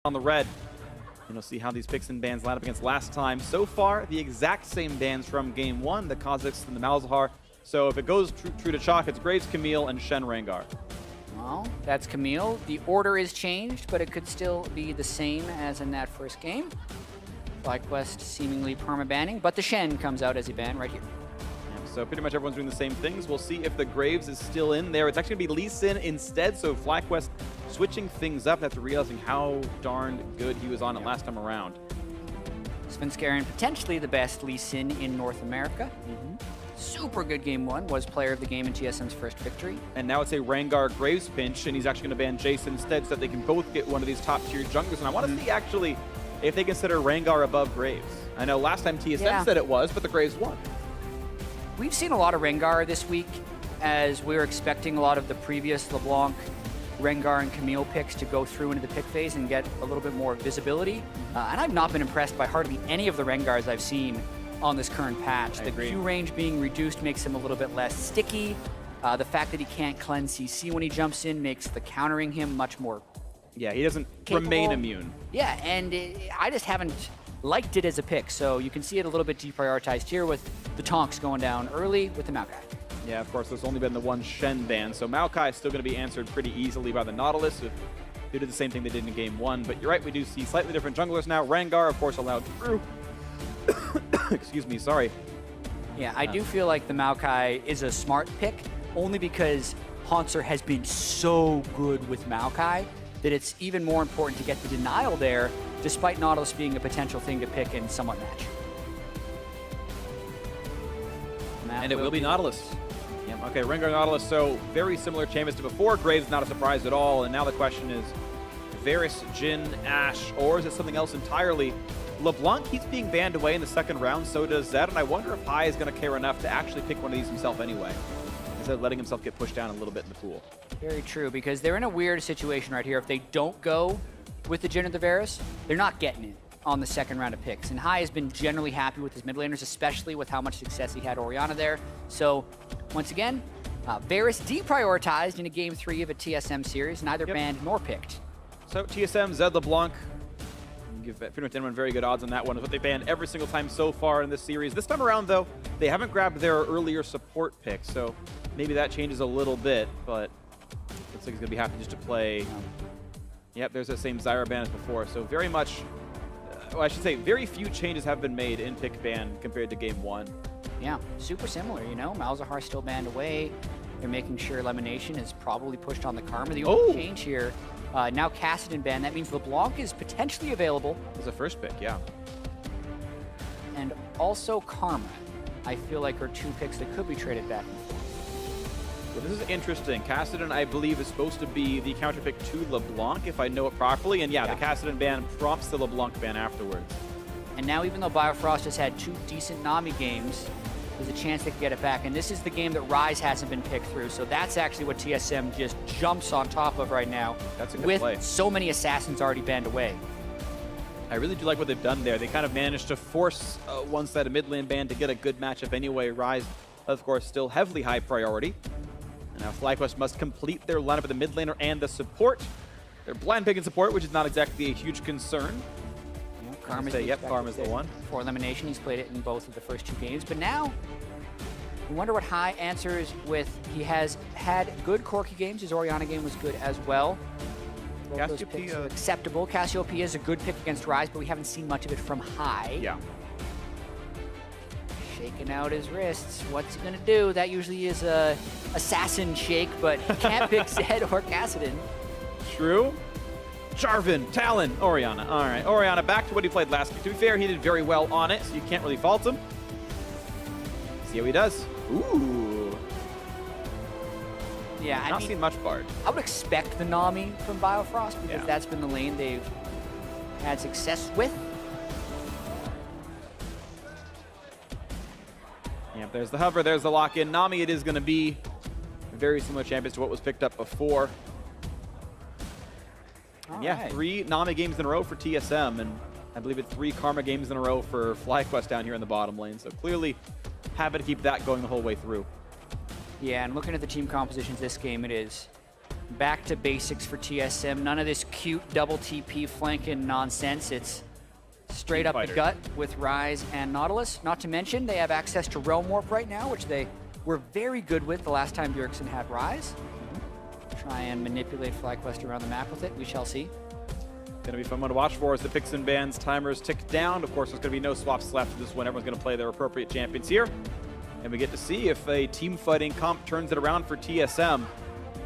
on the red. And you'll see how these picks and bans line up against last time. So far, the exact same bans from game 1, the Kazakhs and the Malzahar. So if it goes true to chalk, it's Graves, Camille, and Shen Rengar. Well, that's Camille. The order is changed, but it could still be the same as in that first game. FlyQuest seemingly perma-banning, but the Shen comes out as a ban right here. Yeah, so pretty much everyone's doing the same things. We'll see if the Graves is still in there. It's actually going to be Lee Sin instead, so FlyQuest switching things up after realizing how darn good he was on it last time around. Svenskeren, potentially the best Lee Sin in North America. Super good game 1, was player of the game in TSM's first victory. And now it's a Rengar Graves pinch, and he's actually going to ban Jason instead so that they can both get one of these top-tier junglers. And I want to see, actually, if they consider Rengar above Graves. I know last time TSM said it was, but the Graves won. We've seen a lot of Rengar this week, as we were expecting a lot of the previous LeBlanc, Rengar, and Camille picks to go through into the pick phase and get a little bit more visibility. And I've not been impressed by hardly any of the Rengars I've seen on this current patch. The Q range being reduced makes him a little bit less sticky. The fact that he can't cleanse CC when he jumps in makes the countering him much more he doesn't capable. Remain immune. Yeah, and I just haven't liked it as a pick. So you can see it a little bit deprioritized here with the Tonks going down early with the Maokai. Yeah, of course, there's only been the one Shen ban, so Maokai is still going to be answered pretty easily by the Nautilus. They did the same thing they did in game 1, but you're right, we do see slightly different junglers now. Rengar, of course, allowed through. Excuse me, sorry. Yeah, I do feel like the Maokai is a smart pick, only because Hauntzer has been so good with Maokai that it's even more important to get the denial there, despite Nautilus being a potential thing to pick and somewhat match. And it will be Nautilus. Yep. Okay, Rengar Nautilus, so very similar champions to before. Graves not a surprise at all, and now the question is Varus, Jhin, Ashe, or is it something else entirely? LeBlanc keeps being banned away in the second round, so does Zed, and I wonder if Hai is going to care enough to actually pick one of these himself anyway, instead of letting himself get pushed down a little bit in the pool. Very true, because they're in a weird situation right here. If they don't go with the Jhin or the Varus, they're not getting it on the second round of picks. And Hai has been generally happy with his mid laners, especially with how much success he had Orianna there. So, once again, Varus deprioritized in a game 3 of a TSM series, neither banned nor picked. So, TSM, Zed LeBlanc, give pretty much anyone very good odds on that one. Is what they banned every single time so far in this series. This time around, though, they haven't grabbed their earlier support pick, so maybe that changes a little bit, but looks like he's going to be happy just to play. Yep, there's the same Zyra ban as before, so very much, well, I should say, very few changes have been made in pick ban compared to game 1. Yeah, super similar, you know. Malzahar still banned away. They're making sure Elimination is probably pushed on the Karma. The only change here, now Kassadin banned. That means LeBlanc is potentially available. As a first pick, yeah. And also Karma, I feel like, are 2 picks that could be traded back and forth. Well, this is interesting. Kassadin, I believe, is supposed to be the counter pick to LeBlanc, if I know it properly. And yeah, the Kassadin ban prompts the LeBlanc ban afterwards. And now, even though Biofrost has had 2 decent Nami games, there's a chance they can get it back. And this is the game that Ryze hasn't been picked through. So that's actually what TSM just jumps on top of right now. That's a good with play. So many assassins already banned away. I really do like what they've done there. They kind of managed to force one side of mid lane ban to get a good matchup anyway. Ryze, of course, still heavily high priority. And now FlyQuest must complete their lineup of the mid laner and the support. They're blind picking support, which is not exactly a huge concern. Karma's Karma's the one. For Elimination, he's played it in both of the first 2 games. But now, we wonder what Hai answers with. He has had good Corki games. His Orianna game was good as well. Both those picks are acceptable. Cassiopeia is a good pick against Ryze, but we haven't seen much of it from Hai. Yeah. Shaking out his wrists. What's he gonna do? That usually is a assassin shake, but he can't pick Zed or Kassadin. True. Jarvan, Talon, Orianna. All right, Orianna back to what he played last week. To be fair, he did very well on it, so you can't really fault him. See how he does. Ooh. Yeah, Not seen much Bard. I would expect the Nami from Biofrost because that's been the lane they've had success with. Yeah, there's the hover, there's the lock-in. Nami, it is going to be very similar champions to what was picked up before. And yeah, 3 Nami games in a row for TSM, and I believe it's 3 Karma games in a row for FlyQuest down here in the bottom lane. So clearly happy to keep that going the whole way through. Yeah, and looking at the team compositions this game, it is back to basics for TSM. None of this cute double TP flanking nonsense. It's straight up the gut with Ryze and Nautilus. Not to mention, they have access to Realm Warp right now, which they were very good with the last time Bjergsen had Ryze. Try and manipulate FlyQuest around the map with it. We shall see. Going to be fun one to watch for as the picks and bans timers tick down. Of course, there's going to be no swaps left for this one. Everyone's going to play their appropriate champions here. And we get to see if a team fighting comp turns it around for TSM.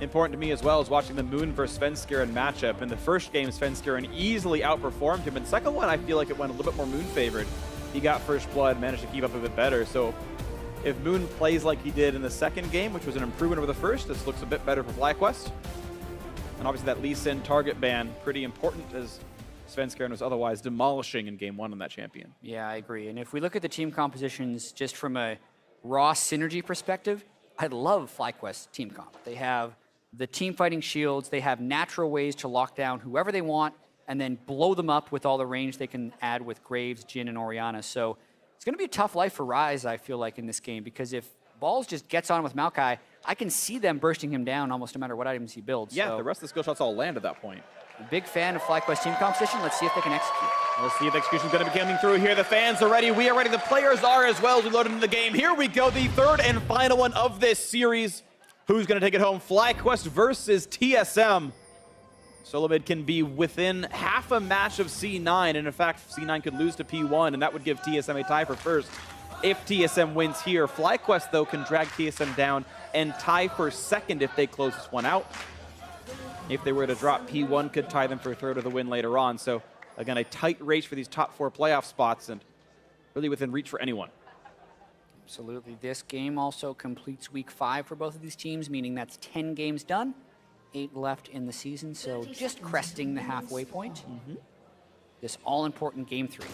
Important to me as well is watching the Moon versus Svenskeren matchup. In the first game, Svenskeren easily outperformed him. In the second one, I feel like it went a little bit more Moon favored. He got first blood, managed to keep up a bit better. So if Moon plays like he did in the second game, which was an improvement over the first, this looks a bit better for FlyQuest. And obviously that Lee Sin target ban, pretty important as Svenskeren was otherwise demolishing in game 1 on that champion. Yeah, I agree. And if we look at the team compositions just from a raw synergy perspective, I love FlyQuest's team comp. They have the team fighting shields, they have natural ways to lock down whoever they want and then blow them up with all the range they can add with Graves, Jhin, and Orianna. So it's going to be a tough life for Ryze, I feel like, in this game, because if Balls just gets on with Maokai, I can see them bursting him down almost no matter what items he builds. Yeah, so the rest of the skill shots all land at that point. Big fan of FlyQuest team composition. Let's see if they can execute. We'll see if the execution's going to be coming through here. The fans are ready. We are ready. The players are as well as we load into the game. Here we go, the third and final one of this series. Who's going to take it home? FlyQuest versus TSM. Solo mid can be within half a match of C9, and in fact, C9 could lose to P1, and that would give TSM a tie for first if TSM wins here. FlyQuest, though, can drag TSM down and tie for second if they close this one out. If they were to drop, P1 could tie them for third of the win later on. So, again, a tight race for these top 4 playoff spots and really within reach for anyone. Absolutely. This game also completes week 5 for both of these teams, meaning that's 10 games done, 8 left in the season, so just cresting the halfway point. This all-important game 3.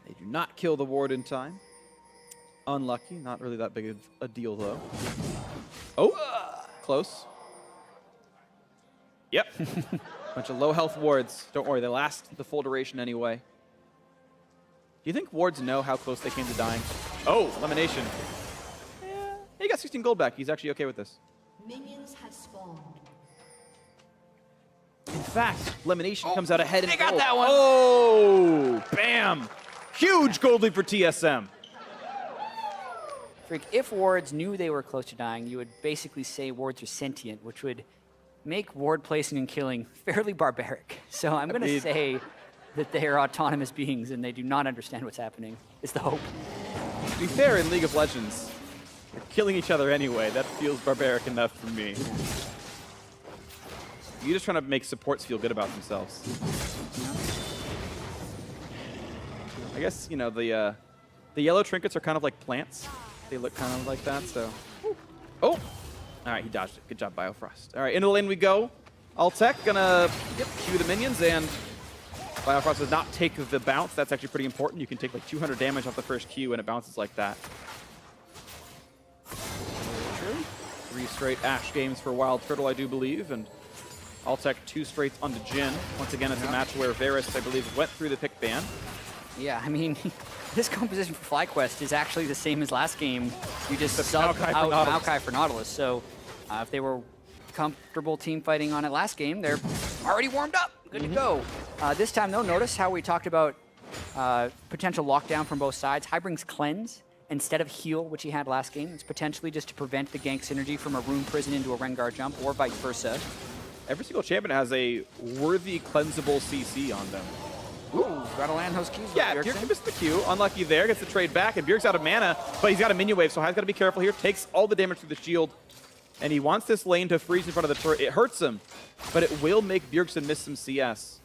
They do not kill the ward in time. Unlucky. Not really that big of a deal, though. Oh! Close. Yep. Bunch of low health wards. Don't worry, they last the full duration anyway. Do you think wards know how close they came to dying? Oh, elimination. Yeah, he got 16 gold back. He's actually okay with this. Minions have spawned. In fact, elimination comes out ahead in They got gold. that one. Oh, bam. Huge gold lead for TSM. Freak, if wards knew they were close to dying, you would basically say wards are sentient, which would make ward placing and killing fairly barbaric. So I'm going to say that they are autonomous beings and they do not understand what's happening, is the hope. To be fair, in League of Legends, they're killing each other anyway. That feels barbaric enough for me. You're just trying to make supports feel good about themselves. I guess, you know, the yellow trinkets are kind of like plants. They look kind of like that, so. Oh! All right, he dodged it. Good job, Biofrost. All right, into the lane we go. Altec gonna Q the minions, and Biofrost does not take the bounce. That's actually pretty important. You can take like 200 damage off the first Q, and it bounces like that. 3 straight Ashe games for Wild Turtle, I do believe, and Altec 2 straight onto Jhin. Once again, it's a match where Varus, I believe, went through the pick ban. Yeah, I mean, this composition for FlyQuest is actually the same as last game. You just sub out Maokai for Nautilus. So if they were comfortable team fighting on it last game, they're already warmed up. Good to go. This time, though, notice how we talked about potential lockdown from both sides. High brings Cleanse instead of Heal, which he had last game. It's potentially just to prevent the gank synergy from a Rune Prison into a Rengar jump, or vice versa. Every single champion has a worthy cleansable CC on them. Ooh, gotta land those keys. Yeah, Bjergsen missed the Q. Unlucky there. Gets the trade back, and Bjerg's out of mana, but he's got a minion wave, so High's got to be careful here. Takes all the damage through the shield, and he wants this lane to freeze in front of the turret. It hurts him, but it will make Bjergsen miss some CS.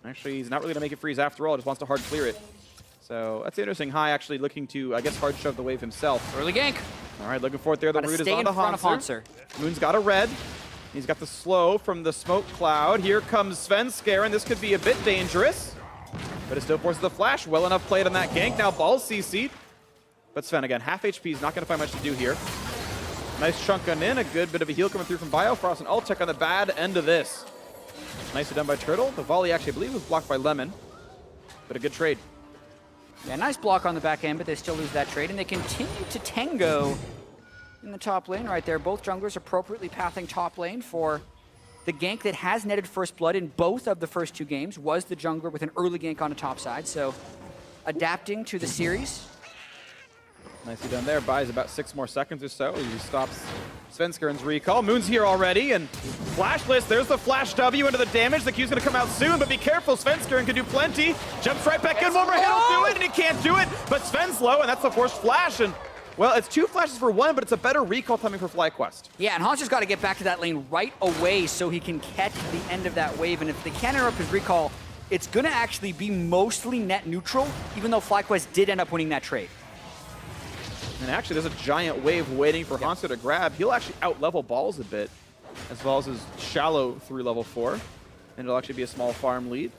Actually, he's not really going to make it freeze after all. Just wants to hard clear it. So that's interesting. High actually looking to, I guess, hard shove the wave himself. Early gank. All right, looking for it there. The root is on the Hanser. Moon's got a red. He's got the slow from the smoke cloud. Here comes Svenskeren. This could be a bit dangerous, but it still forces the flash. Well enough played on that gank. Now Ball's CC'd. But Sven, again, half HP is not going to find much to do here. Nice chunk on in. A good bit of a heal coming through from Biofrost, and Altec on the bad end of this. Nicely done by Turtle. The volley actually, I believe, was blocked by Lemon, but a good trade. Yeah, nice block on the back end, but they still lose that trade, and they continue to tango in the top lane right there. Both junglers appropriately pathing top lane for the gank that has netted first blood in both of the first 2 games. Was the jungler with an early gank on the top side, so adapting to the series. Nicely done there. Buys about 6 more seconds or so. He stops Svenskern's recall. Moon's here already, and flashless. There's the flash W into the damage. The Q's going to come out soon, but be careful. Svenskern can do plenty. Jumps right back in. One more hit will do it, and he can't do it. But Sven's low, and that's the forced flash. And, well, it's 2 flashes for 1, but it's a better recall timing for FlyQuest. Yeah, and Hanser's got to get back to that lane right away so he can catch the end of that wave. And if they can't interrupt his recall, it's going to actually be mostly net neutral, even though FlyQuest did end up winning that trade. And actually, there's a giant wave waiting for Hanser to grab. He'll actually out-level Balls a bit, as well as his shallow through level 4. And it'll actually be a small farm lead.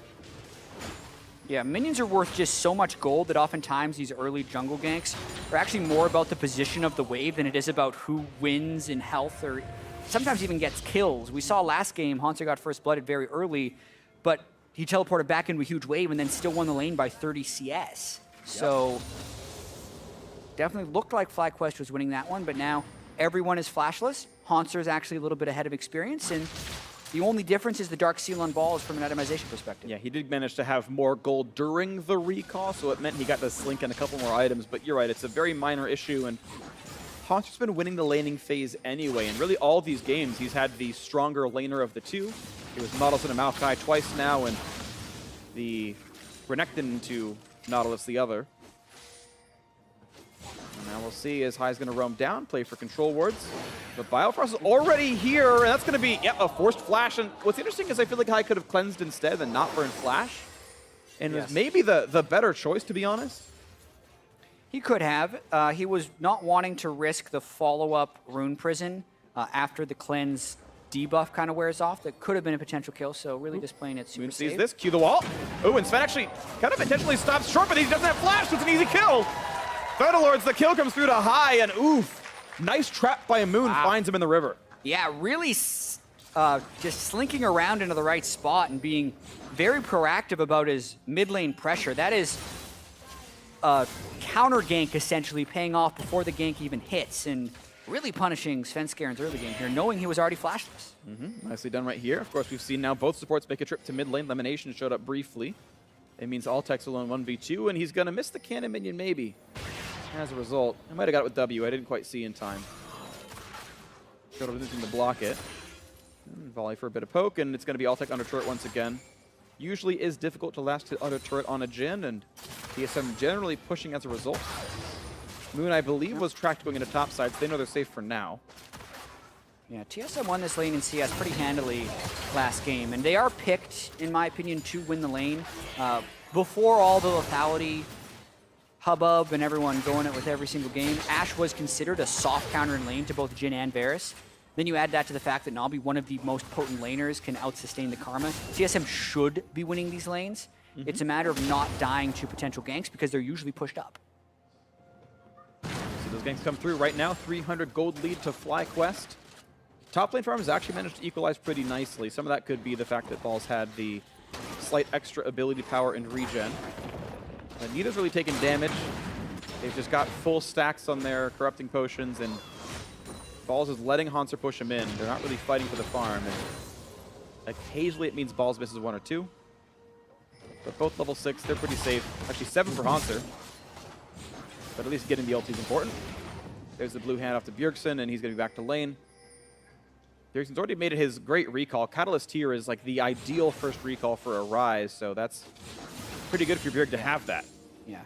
Yeah, minions are worth just so much gold that oftentimes these early jungle ganks are actually more about the position of the wave than it is about who wins in health or sometimes even gets kills. We saw last game, Hanser got first blooded very early, but he teleported back into a huge wave and then still won the lane by 30 CS. So definitely looked like FlyQuest was winning that one, but now everyone is flashless. Hanser is actually a little bit ahead of experience, and the only difference is the Dark Seal on Balls from an itemization perspective. Yeah, he did manage to have more gold during the recall, so it meant he got to slink in a couple more items, but you're right, it's a very minor issue, and Hanser's been winning the laning phase anyway, and really all these games, he's had the stronger laner of the 2. It was Nautilus and Maokai twice now, and the Renekton to Nautilus the other. Now we'll see as Hai's going to roam down, play for control wards. But Biofrost is already here, and that's going to be, a forced flash. And what's interesting is I feel like Hai could have cleansed instead and not burned flash. And it was maybe the better choice, to be honest. He could have. He was not wanting to risk the follow-up Rune Prison after the cleanse debuff kind of wears off. That could have been a potential kill, so really just playing it super Moon safe. sees this, cue the wall. Oh, and Sven actually kind of intentionally stops short, but he doesn't have flash, so it's an easy kill. Thunderlords, the kill comes through to Hai, and oof, nice trap by Moon, finds him in the river. Yeah, really just slinking around into the right spot and being very proactive about his mid lane pressure. That is a counter gank, essentially, paying off before the gank even hits, and really punishing Svenskern's early game here, knowing he was already flashless. Nicely done right here. Of course, we've seen now both supports make a trip to mid lane. Lemonation showed up briefly. It means Altek's alone 1v2, and he's going to miss the cannon minion, maybe. As a result, I might have got it with W. I didn't quite see in time. Showed up anything to block it. Volley for a bit of poke, and it's going to be Altek under turret once again. Usually is difficult to last to under turret on a Jhin, and TSM generally pushing as a result. Moon, I believe, was tracked going into top side, so they know they're safe for now. Yeah, TSM won this lane in CS pretty handily last game, and they are picked, in my opinion, to win the lane. Before all the lethality hubbub and everyone going it with every single game, Ashe was considered a soft counter in lane to both Jhin and Varus. Then you add that to the fact that Nabi, one of the most potent laners, can out-sustain the Karma. TSM should be winning these lanes. It's a matter of not dying to potential ganks because they're usually pushed up. So those ganks come through right now. 300 gold lead to FlyQuest. Top lane farm has actually managed to equalize pretty nicely. Some of that could be the fact that Balls had the slight extra ability power and regen. Nita's really taken damage. They've just got full stacks on their corrupting potions, and Balls is letting Hanser push him in. They're not really fighting for the farm, and occasionally it means Balls misses 1 or 2. But both level 6, they're pretty safe. Actually 7 for Hanser, but at least getting the ult is important. There's the blue hand off to Bjergsen, and he's going to be back to lane. Bjergsen's already made it his great recall. Catalyst here is like the ideal first recall for a Rise, so that's pretty good for Bjerg to have that. Yeah.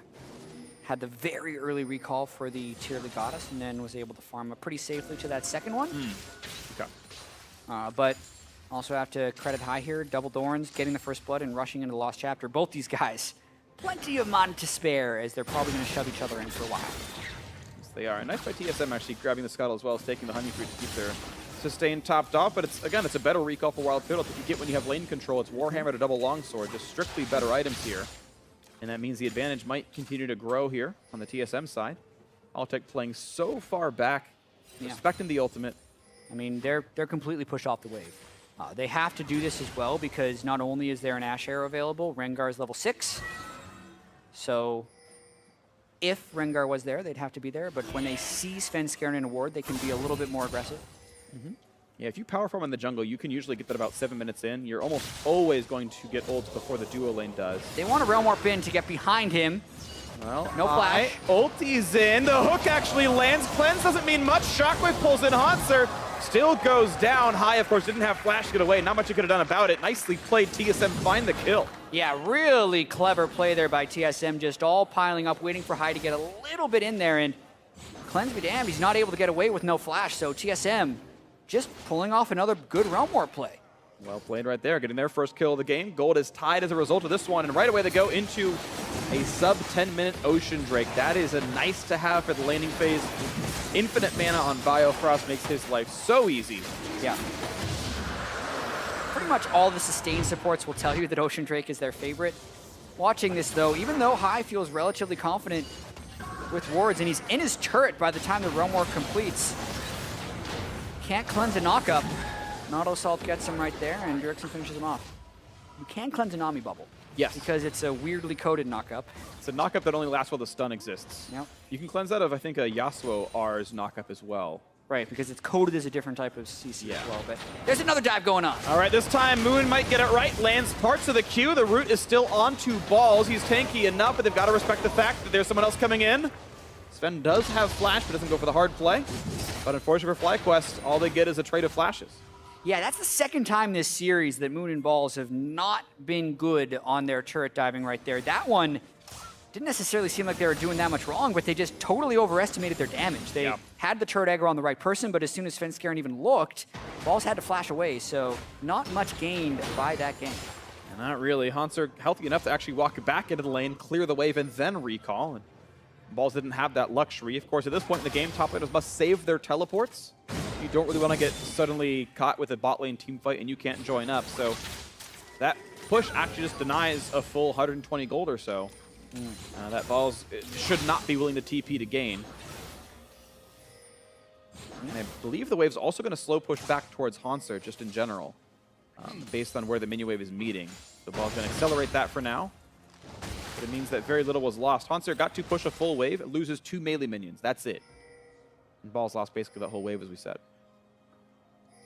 Had the very early recall for the Tier Legatus, and then was able to farm up pretty safely to that second one. Okay. But also have to credit Hai here. Double Thorns, getting the first blood and rushing into the Lost Chapter. Both these guys, plenty of mana to spare as they're probably going to shove each other in for a while. Yes, they are. And nice by TSM actually grabbing the Scuttle as well as taking the Honey Fruit to keep their sustain topped off. But it's, again, it's a better recall for Wild Fiddle that you get when you have lane control. It's Warhammer to double longsword, just strictly better items here. And that means the advantage might continue to grow here on the TSM side. Altek playing so far back, respecting the ultimate. I mean, they're completely pushed off the wave. They have to do this as well because not only is there an Ashe Arrow available, Rengar's level 6. So if Rengar was there, they'd have to be there, but when they see Svenskeren in a ward, they can be a little bit more aggressive. Yeah, if you power farm in the jungle, you can usually get that about 7 minutes in. You're almost always going to get ults before the duo lane does. They want to Realm Warp in to get behind him. Well, no flash. Ulti's in. The hook actually lands. Cleanse doesn't mean much. Shockwave pulls in. Hanser still goes down. High, of course, didn't have flash to get away. Not much he could have done about it. Nicely played. TSM find the kill. Yeah, really clever play there by TSM, just all piling up, waiting for High to get a little bit in there, and Cleanse be damned, he's not able to get away with no flash, so TSM just pulling off another good Realm Warp play. Well played right there, getting their first kill of the game. Gold is tied as a result of this one, and right away they go into a sub 10-minute Ocean Drake. That is a nice to have for the laning phase. Infinite mana on Biofrost makes his life so easy. Yeah. Pretty much all the sustain supports will tell you that Ocean Drake is their favorite. Watching this though, even though High feels relatively confident with wards, and he's in his turret by the time the Realm Warp completes, can't cleanse a knockup. An auto assault gets him right there, and Dirksen finishes him off. You can cleanse a Nami bubble. Yes. Because it's a weirdly coded knockup. It's a knockup that only lasts while the stun exists. Yep. You can cleanse that of, I think, a Yasuo R's knockup as well. Right, because it's coded as a different type of CC Yeah. as well. But there's another dive going on. All right, this time Moon might get it right. Lands parts of the Q. The root is still onto Balls. He's tanky enough, but they've got to respect the fact that there's someone else coming in. Sven does have flash, but doesn't go for the hard play. But unfortunately for FlyQuest, all they get is a trade of flashes. Yeah, that's the second time this series that Moon and Balls have not been good on their turret diving right there. That one didn't necessarily seem like they were doing that much wrong, but they just totally overestimated their damage. They had the turret aggro on the right person, but as soon as Svenskeren even looked, Balls had to flash away, so not much gained by that game. And not really. Hanser healthy enough to actually walk back into the lane, clear the wave, and then recall. And Balls didn't have that luxury. Of course, at this point in the game, top laners must save their teleports. You don't really want to get suddenly caught with a bot lane team fight and you can't join up. So that push actually just denies a full 120 gold or so. That Balls should not be willing to TP to gain. And I believe the wave's also going to slow push back towards Hanser just in general, based on where the minion wave is meeting. The Ball's going to accelerate that for now. But it means that very little was lost. Hanser got to push a full wave, it loses 2 melee minions. That's it. And Balls lost basically that whole wave, as we said.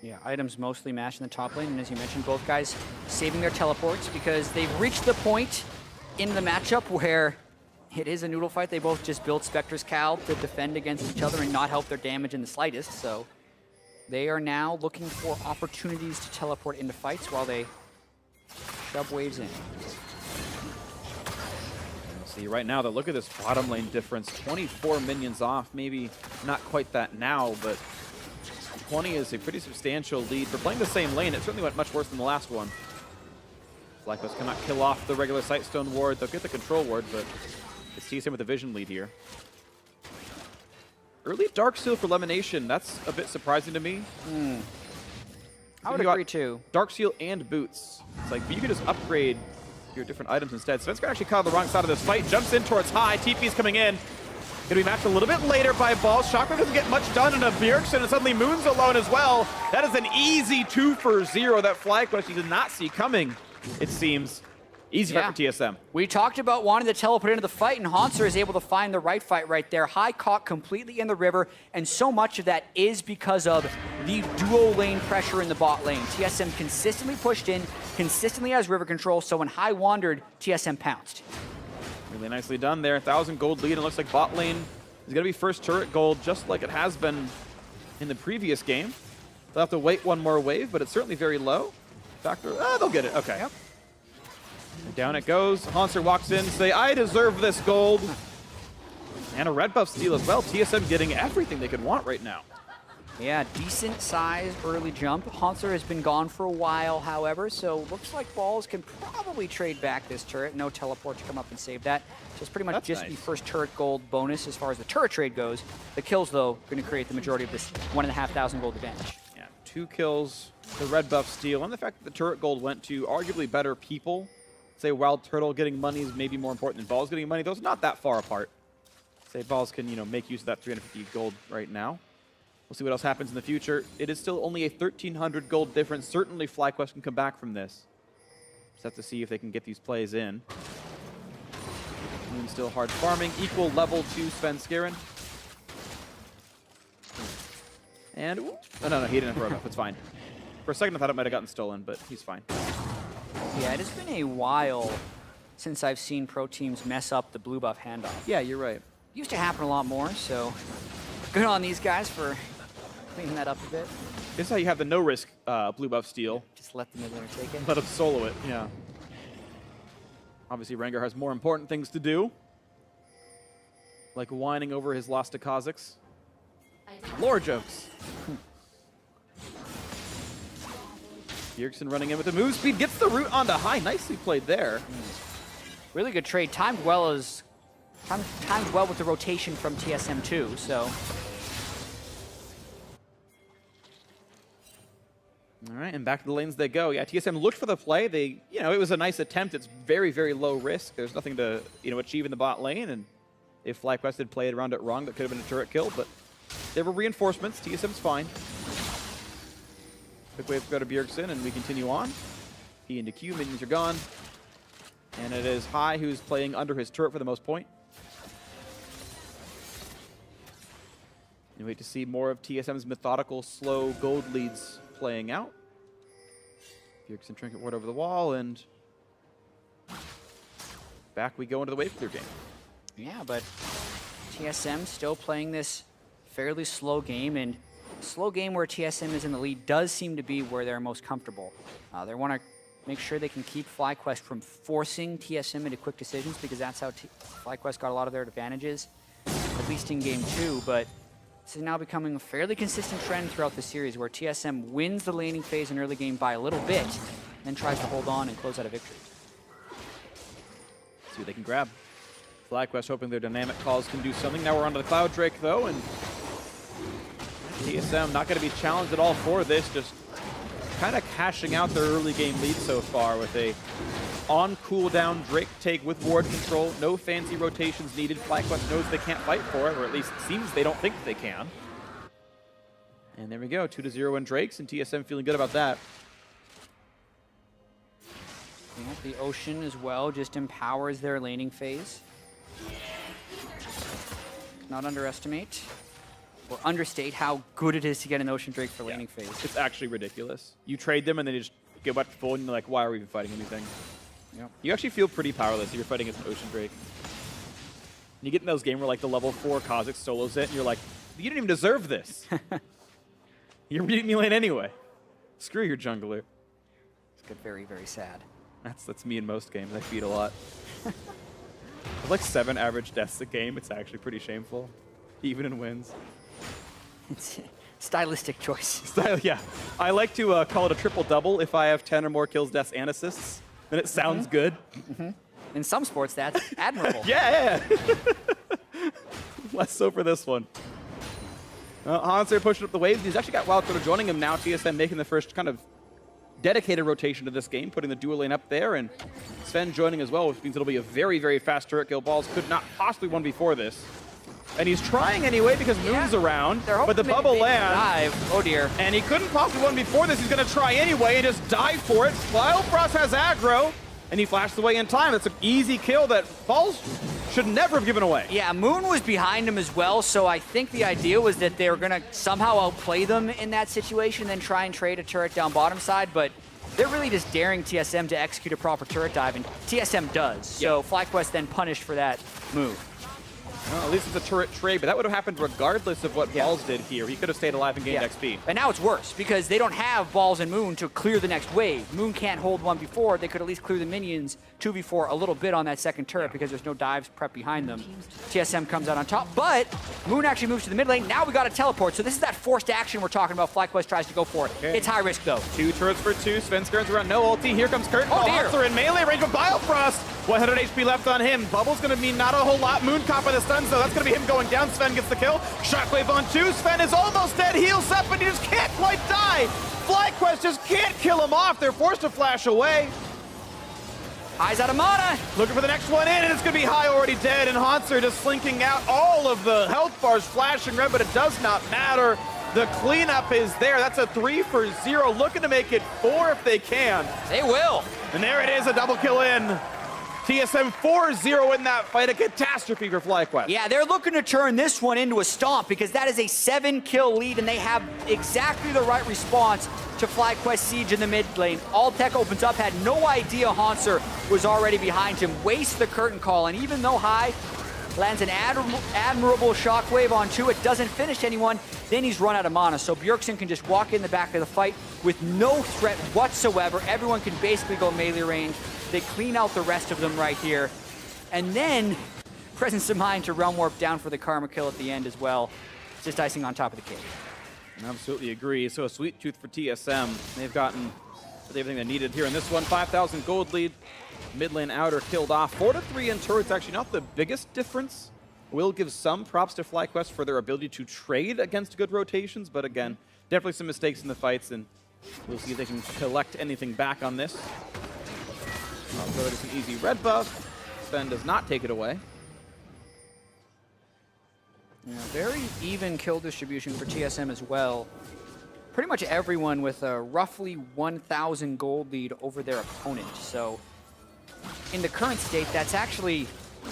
Yeah, items mostly mashed in the top lane, and as you mentioned, both guys saving their teleports because they've reached the point in the matchup where it is a noodle fight. They both just built Spectre's Cal to defend against each other and not help their damage in the slightest, so they are now looking for opportunities to teleport into fights while they shove waves in. See, right now, look at this bottom lane difference. 24 minions off, maybe not quite that now, but 20 is a pretty substantial lead. For playing the same lane, it certainly went much worse than the last one. FlyQuest cannot kill off the regular Sightstone ward. They'll get the control ward, but it's TSM with the vision lead here. Early Darksteel for Lemonation, that's a bit surprising to me. I would agree too. Darksteel and Boots. It's like, you could just upgrade your different items instead. Svenskeren actually caught on the wrong side of this fight. Jumps in towards High. TP's coming in. Gonna be matched a little bit later by Balls. Shockwave doesn't get much done in a Bjergsen, and suddenly Moon's alone as well. That is an easy 2 for 0 that FlyQuest did not see coming, it seems. Easy fight for TSM. We talked about wanting to teleport into the fight, and Hanser is able to find the right fight right there. High caught completely in the river, and so much of that is because of the duo lane pressure in the bot lane. TSM consistently pushed in, consistently has river control, so when High wandered, TSM pounced. Really nicely done there. 1,000 gold lead, and looks like bot lane is going to be first turret gold, just like it has been in the previous game. They'll have to wait one more wave, but it's certainly very low. Factor, they'll get it. Okay. Yep. And down it goes. Hanser walks in to say, I deserve this gold. And a red buff steal as well. TSM getting everything they could want right now. Yeah, decent size early jump. Hanser has been gone for a while, however, so looks like Balls can probably trade back this turret. No teleport to come up and save that. So it's pretty much just the first turret gold bonus as far as the turret trade goes. The kills, though, going to create the majority of this 1,500 gold advantage. Yeah, 2 kills, the red buff steal, and the fact that the turret gold went to arguably better people. Say Wild Turtle getting money is maybe more important than Balls getting money. Those are not that far apart. Say Balls can, make use of that 350 gold right now. We'll see what else happens in the future. It is still only a 1,300 gold difference. Certainly FlyQuest can come back from this. Just have to see if they can get these plays in. Moon still hard farming. Equal level to Sven Skiren. And, ooh, oh, no, he didn't throw it up. It's fine. For a second, I thought it might have gotten stolen, but he's fine. Yeah, it has been a while since I've seen pro teams mess up the blue buff handoff. Yeah, you're right. Used to happen a lot more, so good on these guys for cleaning that up a bit. This is how you have the no-risk blue buff steal. Just let the mid laner take it. Let him solo it, yeah. Obviously, Rengar has more important things to do, like whining over his loss to Kha'Zix. Lore jokes. Bjergsen running in with the move speed, gets the root onto high. Nicely played there. Really good trade, timed well with the rotation from TSM too, so. All right, and back to the lanes they go. Yeah, TSM looked for the play. They, it was a nice attempt. It's very, very low risk. There's nothing to, achieve in the bot lane, and if FlyQuest had played around it wrong, that could have been a turret kill, but there were reinforcements. TSM's fine. Quick wave to go to Bjergsen, and we continue on. He into Q, minions are gone. And it is High who's playing under his turret for the most point. And wait to see more of TSM's methodical, slow gold leads playing out. Bjergsen trinket ward over the wall, and back we go into the wave clear game. Yeah, but TSM still playing this fairly slow game, and slow game where TSM is in the lead does seem to be where they're most comfortable. They want to make sure they can keep FlyQuest from forcing TSM into quick decisions, because that's how FlyQuest got a lot of their advantages, at least in game 2, but this is now becoming a fairly consistent trend throughout the series where TSM wins the laning phase in early game by a little bit, then tries to hold on and close out a victory. See what they can grab. FlyQuest hoping their dynamic calls can do something. Now we're onto the Cloud Drake though, and TSM not going to be challenged at all for this, just kind of cashing out their early game lead so far with a on cooldown Drake take with ward control. No fancy rotations needed. FlyQuest knows they can't fight for it, or at least it seems they don't think they can. And there we go, 2-0 in Drakes, and TSM feeling good about that. Yeah, the Ocean as well just empowers their laning phase. Not underestimate or understate how good it is to get an Ocean Drake for laning phase. It's actually ridiculous. You trade them and then you just get back to full and you're like, why are we even fighting anything? Yep. You actually feel pretty powerless if you're fighting against an Ocean Drake. You get in those games where like the level 4 Kha'Zix solos it and you're like, you didn't even deserve this. You're beating me lane anyway. Screw your jungler. It's good, very, very sad. That's me in most games. I feed a lot. With like 7 average deaths a game, it's actually pretty shameful, even in wins. It's a stylistic choice. Yeah, I like to call it a triple-double if I have 10 or more kills, deaths, and assists. Then it sounds good. In some sports, that's admirable. Yeah. Less so for this one. Hanser pushing up the waves. He's actually got Wildcard joining him now. TSM making the first kind of dedicated rotation to this game, putting the dual lane up there, and Sven joining as well, which means it'll be a very, very fast turret kill. Balls could not possibly won before this. And he's trying anyway because Moon's around, but the bubble lands. Oh dear. And he couldn't possibly win before this. He's going to try anyway and just dive for it. Bifrost has aggro, and he flashed away in time. That's an easy kill that Balls should never have given away. Yeah, Moon was behind him as well, so I think the idea was that they were going to somehow outplay them in that situation, then try and trade a turret down bottom side, but they're really just daring TSM to execute a proper turret dive, and TSM does. So FlyQuest then punished for that move. Well, at least it's a turret trade, but that would have happened regardless of what Balls did here. He could have stayed alive and gained XP. And now it's worse, because they don't have Balls and Moon to clear the next wave. Moon can't hold one before. They could at least clear the minions 2v4 a little bit on that second turret because there's no dives prep behind them. TSM comes out on top, but Moon actually moves to the mid lane. Now we got a teleport, so this is that forced action we're talking about. FlyQuest tries to go for it. Okay. It's high risk, though. 2 turrets for 2. Sven Skiren's around, no ulti. Here comes Kurt. Oh, dear. Monster in melee range, but Bifrost, 100 HP left on him. Bubble's going to mean not a whole lot. Moon caught by the stuns, though. That's going to be him going down. Sven gets the kill. Shockwave on 2. Sven is almost dead. Heals up, but he just can't quite die. FlyQuest just can't kill him off. They're forced to flash away. High's out of mana. Looking for the next one in, and it's going to be High already dead, and Hanser just slinking out. All of the health bars flashing red, but it does not matter. The cleanup is there. That's a 3 for 0. Looking to make it 4 if they can. They will. And there it is, a double kill in. TSM 4-0 in that fight, a catastrophe for FlyQuest. Yeah, they're looking to turn this one into a stomp because that is a 7-kill lead and they have exactly the right response to FlyQuest Siege in the mid lane. Alltech opens up, had no idea Hanser was already behind him, wastes the curtain call, and even though High lands an admirable shockwave on 2, it doesn't finish anyone, then he's run out of mana. So Bjergsen can just walk in the back of the fight with no threat whatsoever. Everyone can basically go melee range. They clean out the rest of them right here. And then presence of mind to Realm Warp down for the Karma kill at the end as well. Just icing on top of the cake. I absolutely agree. So a sweet tooth for TSM. They've gotten everything they needed here in this one. 5,000 gold lead. Mid lane outer killed off. 4-3 in turrets, actually not the biggest difference. Will give some props to FlyQuest for their ability to trade against good rotations, but again, definitely some mistakes in the fights, and we'll see if they can collect anything back on this. So it is an easy red buff. Sven does not take it away. Yeah, very even kill distribution for TSM as well. Pretty much everyone with a roughly 1,000 gold lead over their opponent. So in the current state, that's actually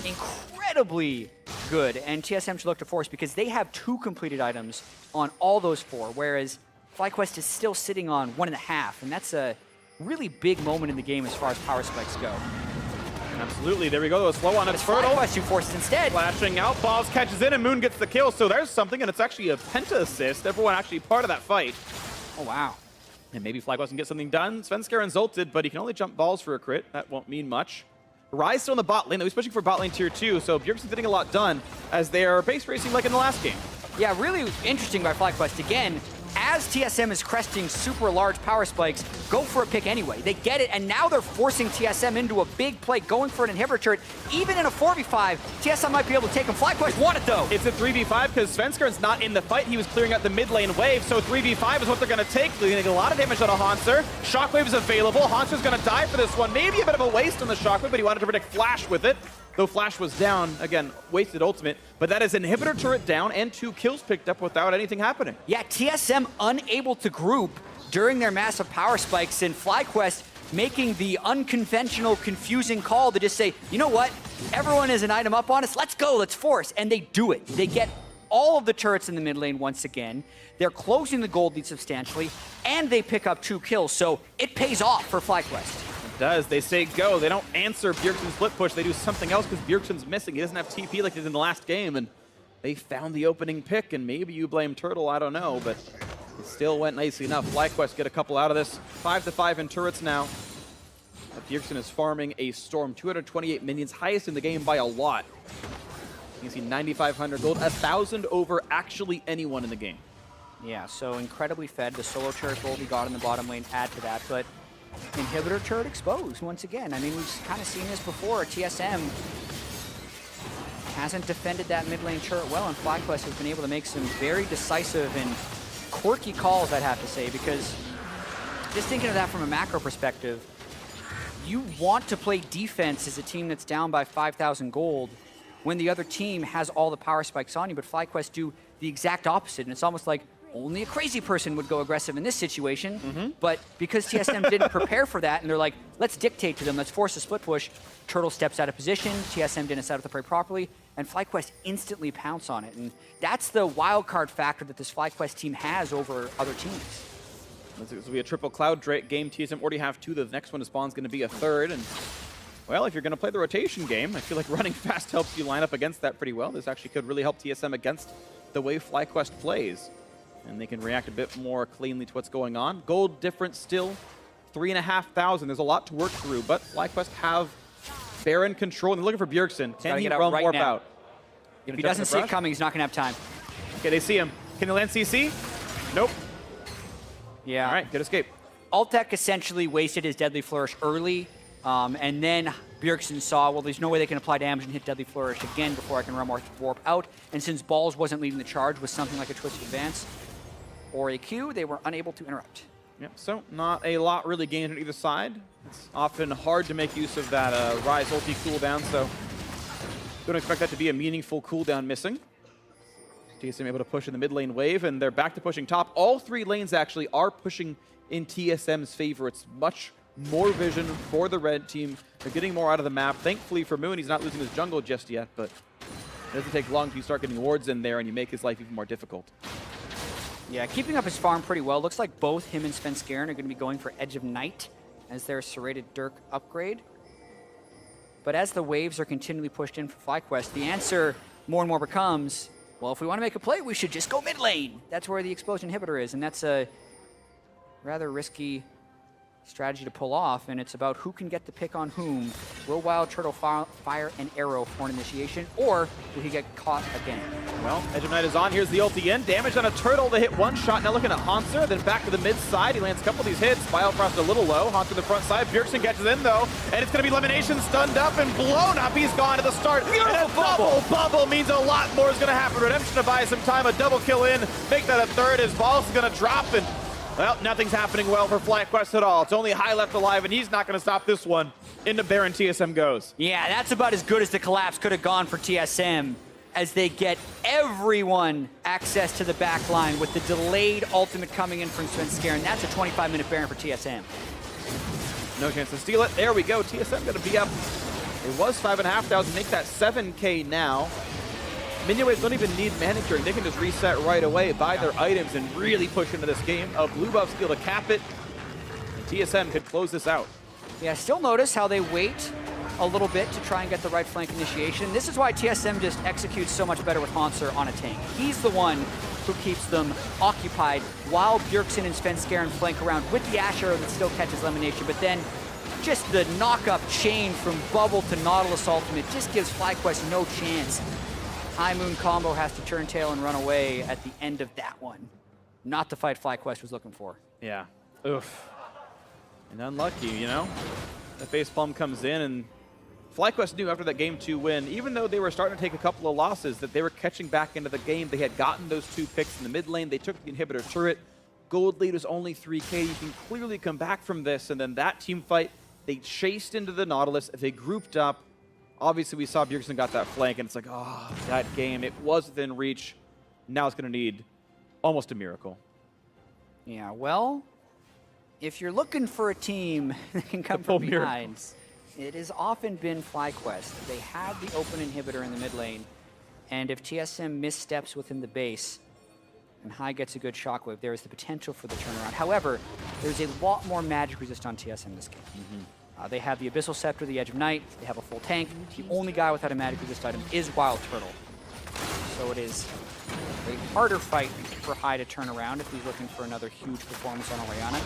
incredibly good. And TSM should look to force because they have 2 completed items on all those 4, whereas FlyQuest is still sitting on 1.5. And that's a really big moment in the game as far as power spikes go. Absolutely, there we go. It's slow on its fertile. FlyQuest who forces instead. Flashing out, Balls catches in, and Moon gets the kill. So there's something, and it's actually a penta assist. Everyone actually part of that fight. Oh, wow. And maybe FlyQuest can get something done. Svenskaren's ulted, but he can only jump balls for a crit. That won't mean much. Rise still in the bot lane. He's pushing for bot lane tier 2, so Bjergsen's getting a lot done as they are base racing like in the last game. Yeah, really interesting by FlyQuest. Again, as TSM is cresting super large power spikes, go for a pick anyway. They get it, and now they're forcing TSM into a big play, going for an inhibitor turret. Even in a 4v5, TSM might be able to take him. FlyQuest want it, though. It's a 3v5 because Svenskaren's not in the fight. He was clearing out the mid lane wave, so 3v5 is what they're going to take. They're going to get a lot of damage out of Hanser. Shockwave is available. Hanser's going to die for this one. Maybe a bit of a waste on the Shockwave, but he wanted to predict Flash with it. Though Flash was down, again, wasted ultimate, but that is inhibitor turret down and 2 kills picked up without anything happening. Yeah, TSM unable to group during their massive power spikes, and FlyQuest making the unconventional, confusing call to just say, you know what, everyone is an item up on us, let's go, let's force, and they do it. They get all of the turrets in the mid lane once again. They're closing the gold lead substantially, and they pick up 2 kills, so it pays off for FlyQuest. Does. They say go. They don't answer Bjergsen's split push. They do something else because Bjergsen's missing. He doesn't have TP like he did in the last game, and they found the opening pick, and maybe you blame Turtle, I don't know, but it still went nicely enough. FlyQuest get a couple out of this. 5-5 in turrets now. But Bjergsen is farming a Storm. 228 minions, highest in the game by a lot. You can see 9,500 gold, 1,000 over actually anyone in the game. Yeah, so incredibly fed. The solo turret gold he got in the bottom lane add to that, but inhibitor turret exposed once again. I mean, we've kind of seen this before. TSM hasn't defended that mid lane turret well, and FlyQuest has been able to make some very decisive and quirky calls, I'd have to say, because just thinking of that from a macro perspective, you want to play defense as a team that's down by 5,000 gold when the other team has all the power spikes on you, but FlyQuest do the exact opposite, and it's almost like only a crazy person would go aggressive in this situation, but because TSM didn't prepare for that, and they're like, let's dictate to them, let's force a split push, Turtle steps out of position, TSM didn't set up the prey properly, and FlyQuest instantly pounce on it, and that's the wild card factor that this FlyQuest team has over other teams. This will be a triple Cloud Drake game. TSM already have 2. The next one to spawn is going to be a 3rd, and well, if you're going to play the rotation game, I feel like running fast helps you line up against that pretty well. This actually could really help TSM against the way FlyQuest plays. And they can react a bit more cleanly to what's going on. Gold difference still, 3,500. There's a lot to work through, but FlyQuest have Baron control. And they're looking for Bjergsen. Can he Realm Warp out? If he doesn't see it coming, he's not going to have time. Okay, they see him. Can they land CC? Nope. Yeah. All right, good escape. Alltech essentially wasted his Deadly Flourish early, and then Bjergsen saw, well, there's no way they can apply damage and hit Deadly Flourish again before I can Realm Warp out. And since Balls wasn't leading the charge with something like a Twisted Advance or a Q, they were unable to interrupt. Yep, so not a lot really gained on either side. It's often hard to make use of that Rise ulti cooldown, so don't expect that to be a meaningful cooldown missing. TSM able to push in the mid lane wave, and they're back to pushing top. All 3 lanes actually are pushing in TSM's favor. It's much more vision for the red team. They're getting more out of the map. Thankfully for Moon, he's not losing his jungle just yet, but it doesn't take long till you start getting wards in there and you make his life even more difficult. Yeah, keeping up his farm pretty well. Looks like both him and Svenskeren are going to be going for Edge of Night as their serrated Dirk upgrade. But as the waves are continually pushed in for FlyQuest, the answer more and more becomes, well, if we want to make a play, we should just go mid lane. That's where the explosion inhibitor is, and that's a rather risky strategy to pull off, and it's about who can get the pick on whom. Will Wild Turtle fire an arrow for an initiation, or will he get caught again? Well, Edge of Night is on. Here's the ulti in. Damage on a Turtle to hit one shot. Now looking at Hanser, then back to the mid side. He lands a couple of these hits. Biofrost a little low. Hanser the front side. Bjergsen catches in though, and it's going to be Elimination stunned up and blown up. He's gone to the start. Beautiful and a double bubble means a lot more is going to happen. Redemption to buy some time. A double kill in. Make that a third as Balls is going to drop, and well, nothing's happening well for FlyQuest at all. It's only High left alive, and he's not going to stop this one. Into Baron TSM goes. Yeah, that's about as good as the collapse could have gone for TSM as they get everyone access to the back line with the delayed ultimate coming in from Svenskeren. That's a 25-minute Baron for TSM. No chance to steal it. There we go. TSM going to be up. It was 5,500. Make that 7K now. Minion waves don't even need mana curing. They can just reset right away, buy their items, and really push into this game. A blue buff skill to cap it. And TSM could close this out. Yeah, still notice how they wait a little bit to try and get the right flank initiation. This is why TSM just executes so much better with Hanser on a tank. He's the one who keeps them occupied while Bjergsen and Svenskeren flank around with the Ash Arrow that still catches Elimination. But then just the knock-up chain from Bubble to Nautilus ultimate just gives FlyQuest no chance. High Moon combo has to turn tail and run away at the end of that one. Not the fight FlyQuest was looking for. Yeah. Oof. And unlucky, you know? The facepalm comes in, and FlyQuest knew after that Game 2 win, even though they were starting to take a couple of losses, that they were catching back into the game. They had gotten those 2 picks in the mid lane. They took the inhibitor turret. Gold lead was only 3K. You can clearly come back from this. And then that team fight, they chased into the Nautilus. They grouped up. Obviously, we saw Bjergsen got that flank, and it's like, oh, that game, it was within reach. Now it's going to need almost a miracle. Yeah, well, if you're looking for a team that can come from behind, it has often been FlyQuest. They had the open inhibitor in the mid lane, and if TSM missteps within the base and High gets a good shockwave, there is the potential for the turnaround. However, there's a lot more magic resist on TSM this game. They have the Abyssal Scepter, the Edge of Night, they have a full tank. The only guy without a magic resist item is Wild Turtle. So it is a harder fight for High to turn around if he's looking for another huge performance on Orianna.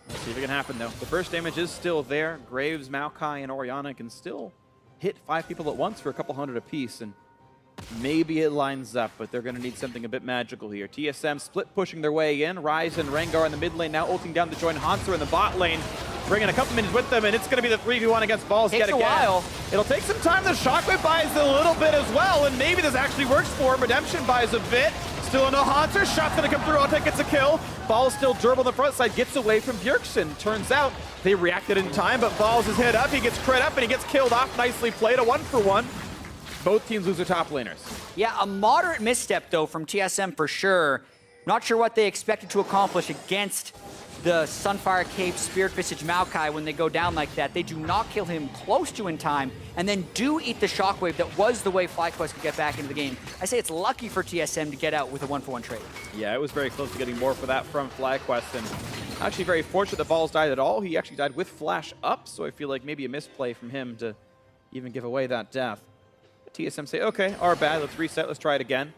Let's see if it can happen, though. The burst damage is still there. Graves, Maokai, and Orianna can still hit 5 people at once for a couple hundred apiece, and maybe it lines up, but they're going to need something a bit magical here. TSM split pushing their way in. Ryze and Rengar in the mid lane, now ulting down to join Hanser in the bot lane. Bringing a couple minutes with them, and it's going to be the 3v1 against Balls yet again. Takes a while. It'll take some time. The Shockwave buys a little bit as well, and maybe this actually works for him. Redemption buys a bit. Still into Hanser. Shot's going to come through. Autek gets a kill. Balls still durable on the front side. Gets away from Bjergsen. Turns out they reacted in time, but Balls is hit up. He gets crit up, and he gets killed off. Nicely played. A 1-for-1. Both teams lose their top laners. Yeah, a moderate misstep, though, from TSM for sure. Not sure what they expected to accomplish against the Sunfire Cape Spirit Visage Maokai when they go down like that. They do not kill him close to in time, and then do eat the Shockwave that was the way FlyQuest could get back into the game. I say it's lucky for TSM to get out with a 1-for-1 trade. Yeah, it was very close to getting more for that from FlyQuest, and actually very fortunate that Balls died at all. He actually died with Flash up, so I feel like maybe a misplay from him to even give away that death. TSM say, okay, our bad, let's reset, let's try it again.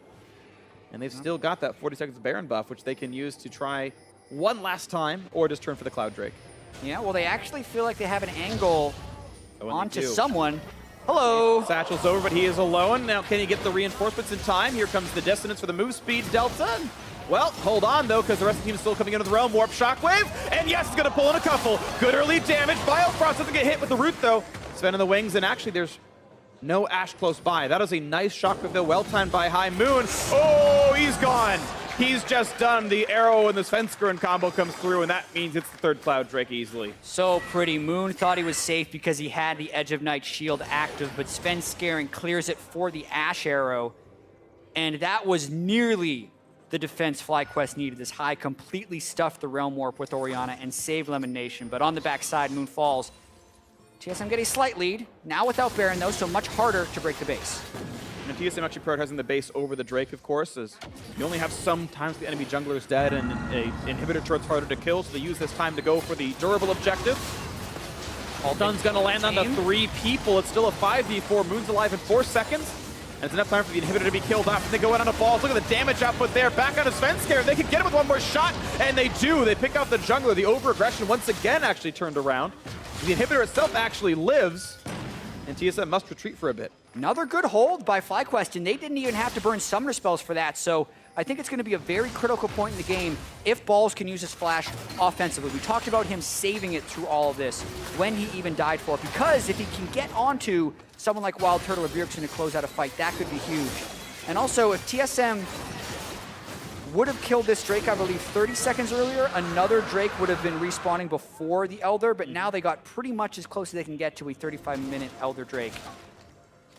And they've still got that 40 seconds Baron buff, which they can use to try one last time, or just turn for the Cloud Drake. Yeah, well, they actually feel like they have an angle onto do. someone. Hello! Satchel's over, but he is alone. Now, can he get the reinforcements in time? Here comes the Dissonance for the move speed delta. Well, hold on, though, because the rest of the team is still coming into the realm. Warp Shockwave, and yes, it's going to pull in a couple. Good early damage. Biofrost doesn't get hit with the root, though. Sven in the wings, and actually there's no Ashe close by. That is a nice Shockwave, though, well timed by High Moon. Oh, he's gone. He's just done. The arrow and the Svenskeren combo comes through, and that means it's the third Cloud Drake easily. So pretty. Moon thought he was safe because he had the Edge of Night shield active, but Svenskeren clears it for the Ashe arrow, and that was nearly the defense FlyQuest needed. This high completely stuffed the Realm Warp with Orianna and saved Lemon Nation. But on the backside, Moon falls. TSM get a slight lead. Now without Baron, though, so much harder to break the base. And TSM actually prioritizing the base over the Drake, of course, as you only have sometimes the enemy jungler is dead and a inhibitor turret's harder to kill, so they use this time to go for the durable objective. Stun's gonna land on the 3 people. It's still a 5v4. Moon's alive in 4 seconds. And it's enough time for the inhibitor to be killed off. And they go out on the balls. Look at the damage output there. Back on his fence scare. They can get him with one more shot. And they do. They pick out the jungler. The over-aggression once again actually turned around. The inhibitor itself actually lives. And TSM must retreat for a bit. Another good hold by FlyQuest, and they didn't even have to burn summoner spells for that. So I think it's going to be a very critical point in the game if Balls can use his flash offensively. We talked about him saving it through all of this when he even died for it, because if he can get onto someone like Wild Turtle or Bjergsen to close out a fight, that could be huge. And also, if TSM would have killed this Drake, I believe, 30 seconds earlier, another Drake would have been respawning before the Elder, but now they got pretty much as close as they can get to a 35-minute Elder Drake.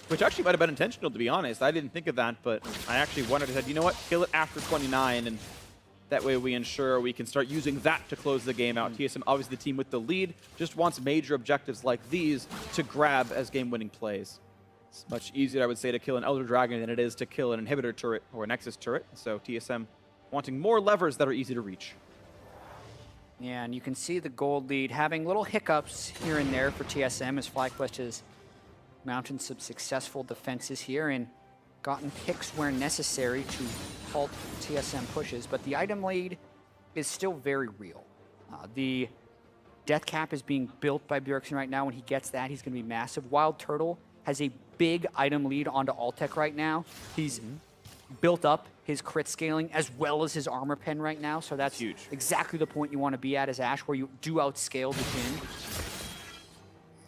Which actually might have been intentional, to be honest. I didn't think of that, but I actually wanted to say, you know what, kill it after 29, and that way we ensure we can start using that to close the game out. TSM, obviously the team with the lead, just wants major objectives like these to grab as game-winning plays. It's much easier, I would say, to kill an Elder Dragon than it is to kill an inhibitor turret or a Nexus turret. So TSM wanting more levers that are easy to reach. Yeah, and you can see the gold lead having little hiccups here and there for TSM as FlyQuest has mounted some successful defenses here and gotten picks where necessary to halt TSM pushes, but the item lead is still very real. The death cap is being built by Bjergsen right now. When he gets that, he's going to be massive. Wild Turtle has a big item lead onto Altec right now. He's built up his crit scaling as well as his armor pen right now, so that's huge. Exactly the point you want to be at as Ashe, where you do outscale the team.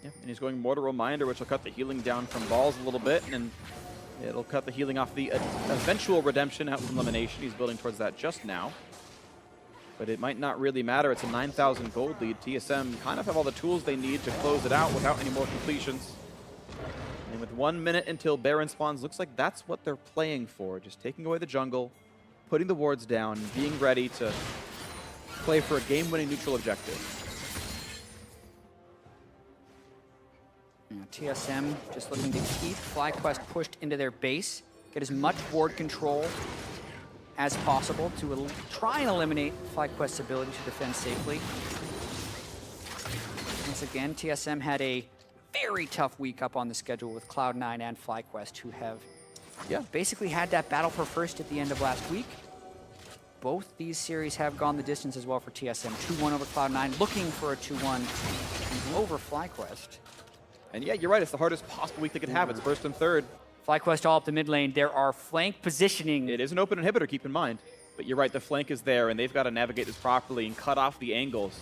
Yeah, and he's going Mortal Reminder, which will cut the healing down from Balls a little bit, and it'll cut the healing off the eventual redemption out with Elimination. He's building towards that just now. But it might not really matter. It's a 9,000 gold lead. TSM kind of have all the tools they need to close it out without any more completions. And with 1 minute until Baron spawns, looks like that's what they're playing for. Just taking away the jungle, putting the wards down, and being ready to play for a game-winning neutral objective. TSM just looking to keep FlyQuest pushed into their base, get as much board control as possible to try and eliminate FlyQuest's ability to defend safely. Once again, TSM had a very tough week up on the schedule with Cloud9 and FlyQuest, who have basically had that battle for first at the end of last week. Both these series have gone the distance as well for TSM. 2-1 over Cloud9, looking for a 2-1 over FlyQuest. And yeah, you're right. It's the hardest possible week they could have. It's first and third. FlyQuest all up the mid lane. There are flank positioning. It is an open inhibitor, keep in mind. But you're right, the flank is there, and they've got to navigate this properly and cut off the angles.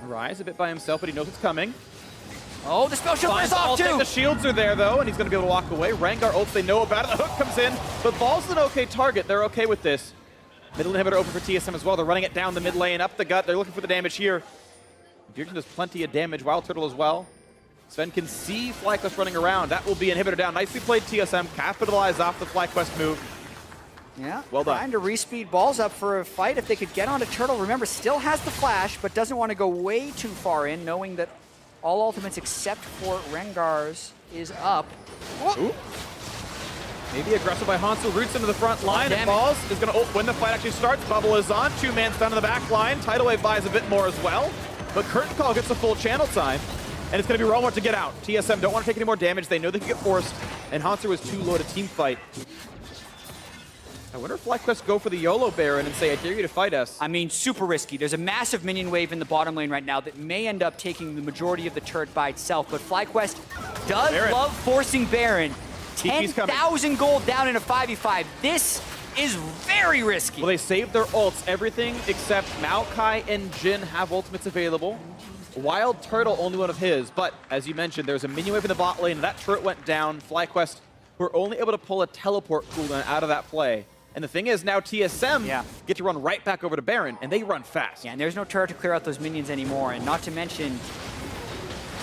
Rise a bit by himself, but he knows it's coming. Oh, the spell shield is off too! The shields are there, though, and he's going to be able to walk away. Rengar ults, they know about it. The hook comes in, but Ball's an okay target. They're okay with this. Middle inhibitor open for TSM as well. They're running it down the mid lane, up the gut. They're looking for the damage here. Bjergsen does plenty of damage. Wild Turtle as well. Sven can see FlyQuest running around. That will be inhibitor down. Nicely played, TSM. Capitalize off the FlyQuest move. Yeah, well done. Trying to respeed Balls up for a fight. If they could get onto Turtle, remember, still has the flash, but doesn't want to go way too far in, knowing that all ultimates except for Rengar's is up. Ooh. Maybe aggressive by Hansu, roots into the front line, and Balls is going to when the fight actually starts. Bubble is on, 2 mans down in the back line. Tidal Wave buys a bit more as well, but Curtain Call gets the full channel time, and it's going to be Realm Warp to get out. TSM don't want to take any more damage. They know they can get forced, and Hansu was too low to team fight. I wonder if FlyQuest go for the YOLO Baron and say, I dare you to fight us. I mean, super risky. There's a massive minion wave in the bottom lane right now that may end up taking the majority of the turret by itself, but FlyQuest does love forcing Baron. 10,000 gold down in a 5v5. This is very risky. Well, they saved their ults. Everything except Maokai and Jhin have ultimates available. Wild Turtle, only one of his, but as you mentioned, there's a minion wave in the bot lane. That turret went down. FlyQuest were only able to pull a teleport cooldown out of that play. And the thing is, now TSM get to run right back over to Baron, and they run fast. Yeah, and there's no turret to clear out those minions anymore. And not to mention,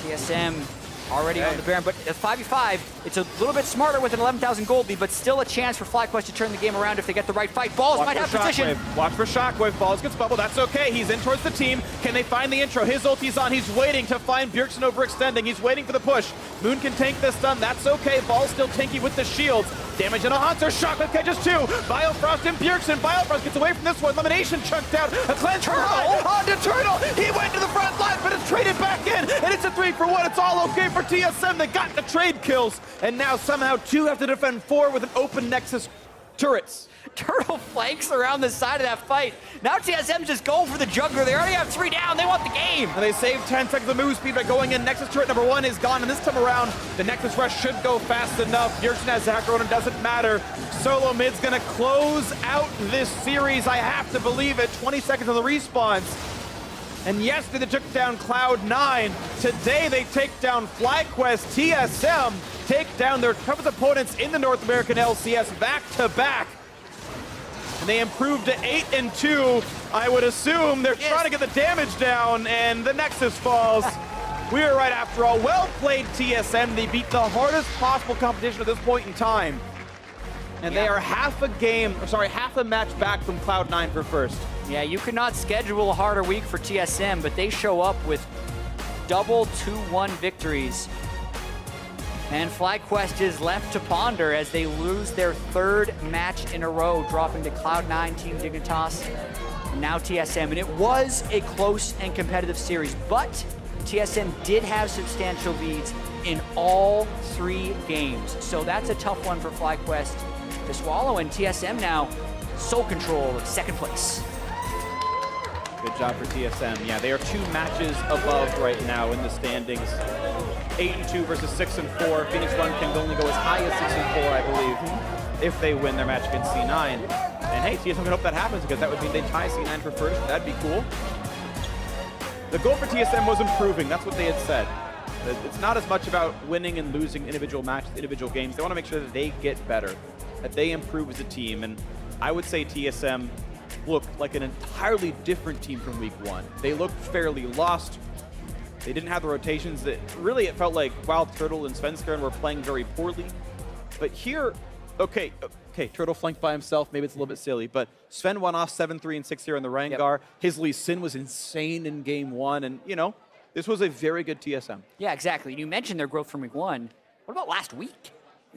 TSM already on the Baron, but at 5v5, it's a little bit smarter with an 11,000 gold lead, but still a chance for FlyQuest to turn the game around if they get the right fight. Balls might have position. Watch for Shockwave. Balls gets bubbled. That's okay. He's in towards the team. Can they find the intro? His ulti's on. He's waiting to find Bjergsen overextending. He's waiting for the push. Moon can tank this stun. That's okay. Ball's still tanky with the shields. Damage in a Hunter. Shockwave catches 2. Biofrost and Bjergsen. Biofrost gets away from this one. Elimination chunked out. A cleanse Turtle onto Turtle. He went to the front line, but it's traded back in. And it's a 3-for-1. It's all okay for TSM. They got the trade kills. And now somehow 2 have to defend 4 with an open Nexus turrets. Turtle flanks around the side of that fight. Now TSM's just going for the juggler. They already have 3 down. They want the game. And they save 10 seconds of move speed by going in. Nexus turret number 1 is gone. And this time around, the Nexus rush should go fast enough. Bjergsen has Zacharone, and doesn't matter. Solo mid's going to close out this series. I have to believe it. 20 seconds of the respawns. And yesterday they took down Cloud9. Today they take down FlyQuest. TSM take down their toughest opponents in the North American LCS back-to-back. And they improved to 8-2. I would assume they're trying to get the damage down, and the Nexus falls. We are right after all. Well played, TSM. They beat the hardest possible competition at this point in time. And they are half a match back from Cloud9 for first. Yeah, you could not schedule a harder week for TSM, but they show up with double 2-1 victories. And FlyQuest is left to ponder as they lose their 3rd match in a row, dropping to Cloud9, Team Dignitas, and now TSM. And it was a close and competitive series, but TSM did have substantial leads in all 3 games. So that's a tough one for FlyQuest to swallow, and TSM now sole control of 2nd place. Good job for TSM. Yeah, they are 2 matches above right now in the standings. 8-2 versus 6-4. Phoenix One can only go as high as 6-4, I believe, if they win their match against C9. And hey, TSM can hope that happens, because that would mean they tie C9 for first. That'd be cool. The goal for TSM was improving. That's what they had said. It's not as much about winning and losing individual matches, individual games. They want to make sure that they get better, that they improve as a team. And I would say TSM looked like an entirely different team from week 1. They looked fairly lost. They didn't have the rotations that really, it felt like Wild Turtle and Svenskeren were playing very poorly. But here, okay, Turtle flanked by himself. Maybe it's a little bit silly, but Sven went off 7-3 and 6-0 in the Rengar. Yep. His Lee Sin was insane in game 1. And, you know, this was a very good TSM. Yeah, exactly. You mentioned their growth from week 1. What about last week?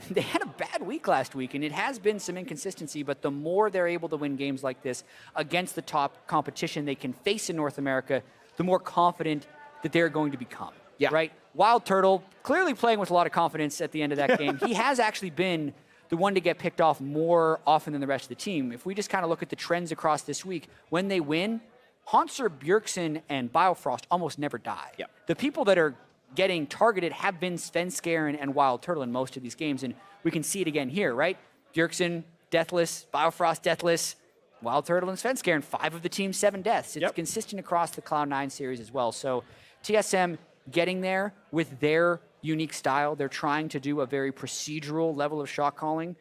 They had a bad week last week, and it has been some inconsistency, but the more they're able to win games like this against the top competition they can face in North America, the more confident that they're going to become. Yeah. Right? Wild Turtle, clearly playing with a lot of confidence at the end of that game. He has actually been the one to get picked off more often than the rest of the team. If we just kind of look at the trends across this week, when they win, Hanser, Bjergsen, and Biofrost almost never die. Yep. The people that are getting targeted have been Svenskeren and Wild Turtle in most of these games, and we can see it again here, right? Bjergsen, deathless, Biofrost, deathless, Wild Turtle and Svenskeren, 5 of the team's 7 deaths. It's consistent across the Cloud9 series as well. So TSM getting there with their unique style. They're trying to do a very procedural level of shot calling.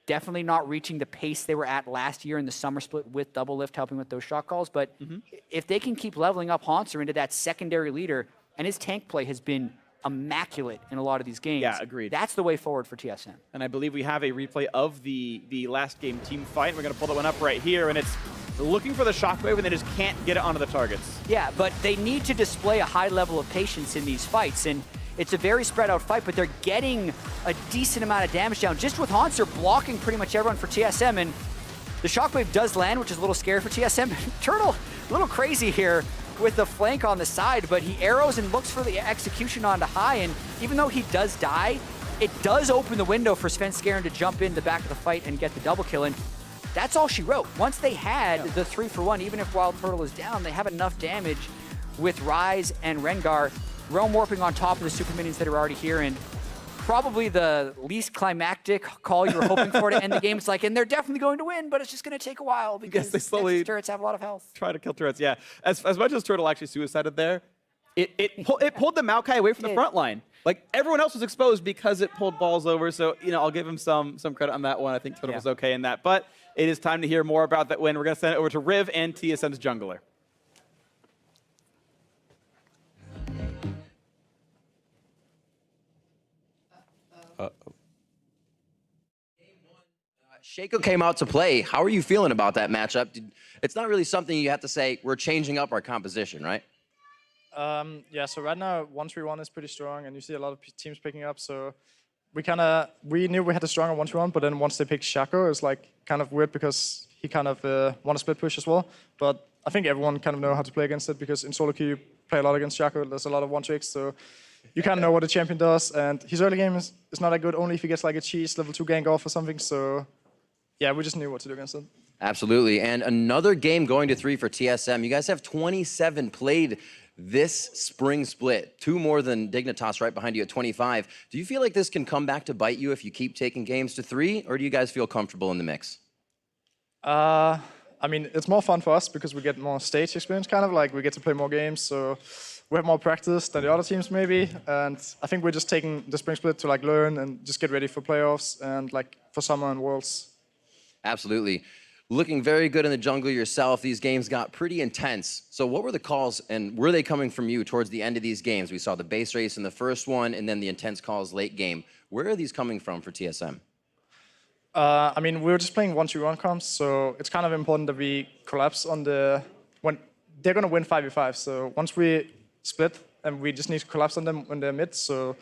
Definitely not reaching the pace they were at last year in the summer split with Double Lift helping with those shot calls. But if they can keep leveling up Hanser into that secondary leader, and his tank play has been immaculate in a lot of these games. Yeah, agreed. That's the way forward for TSM. And I believe we have a replay of the last game team fight. We're going to pull that one up right here, and it's looking for the shockwave, and they just can't get it onto the targets. Yeah, but they need to display a high level of patience in these fights, and it's a very spread out fight, but they're getting a decent amount of damage down just with Hanser blocking pretty much everyone for TSM, and the shockwave does land, which is a little scary for TSM. Turtle, a little crazy here with the flank on the side, but he arrows and looks for the execution onto high, and even though he does die, it does open the window for Svenskeren to jump in the back of the fight and get the double kill, and that's all she wrote. Once they had the 3-for-1, even if Wild Turtle is down, they have enough damage with Ryze and Rengar, Realm Warping on top of the super minions that are already here, and probably the least climactic call you were hoping for to end the game. It's like, and they're definitely going to win, but it's just going to take a while because they slowly turrets have a lot of health. Try to kill turrets, yeah. As much as Turtle actually suicided there, it pulled the Maokai away from the front line. Like, everyone else was exposed because it pulled balls over, so, you know, I'll give him some credit on that one. I think Turtle was okay in that. But it is time to hear more about that win. We're going to send it over to Riv and TSM's jungler. Shaco came out to play. How are you feeling about that matchup? It's not really something you have to say, we're changing up our composition, right? Yeah, so right now 1-3-1 is pretty strong, and you see a lot of teams picking up. So we knew we had a stronger 1-3-1, but then once they picked Shaco, it was like kind of weird because he kind of won a split push as well. But I think everyone kind of know how to play against it because in solo queue you play a lot against Shaco. There's a lot of 1-tricks, so you kind of know what the champion does. And his early game is not that good, only if he gets like a cheese level 2 gank off or something. So yeah, we just knew what to do against it. Absolutely. And another game going to 3 for TSM. You guys have 27 played this spring split, 2 more than Dignitas right behind you at 25. Do you feel like this can come back to bite you if you keep taking games to 3, or do you guys feel comfortable in the mix? I mean, it's more fun for us because we get more stage experience, kind of like we get to play more games, so we have more practice than the other teams maybe. And I think we're just taking the spring split to like learn and just get ready for playoffs and like for summer and worlds. Absolutely. Looking very good in the jungle yourself. These games got pretty intense. So what were the calls, and were they coming from you towards the end of these games? We saw the base race in the first one, and then the intense calls late game. Where are these coming from for TSM? I mean, we were just playing 1-2-1 comps, so it's kind of important that we collapse on when they're going to win 5v5. So once we split, and we just need to collapse on them when they're mid. So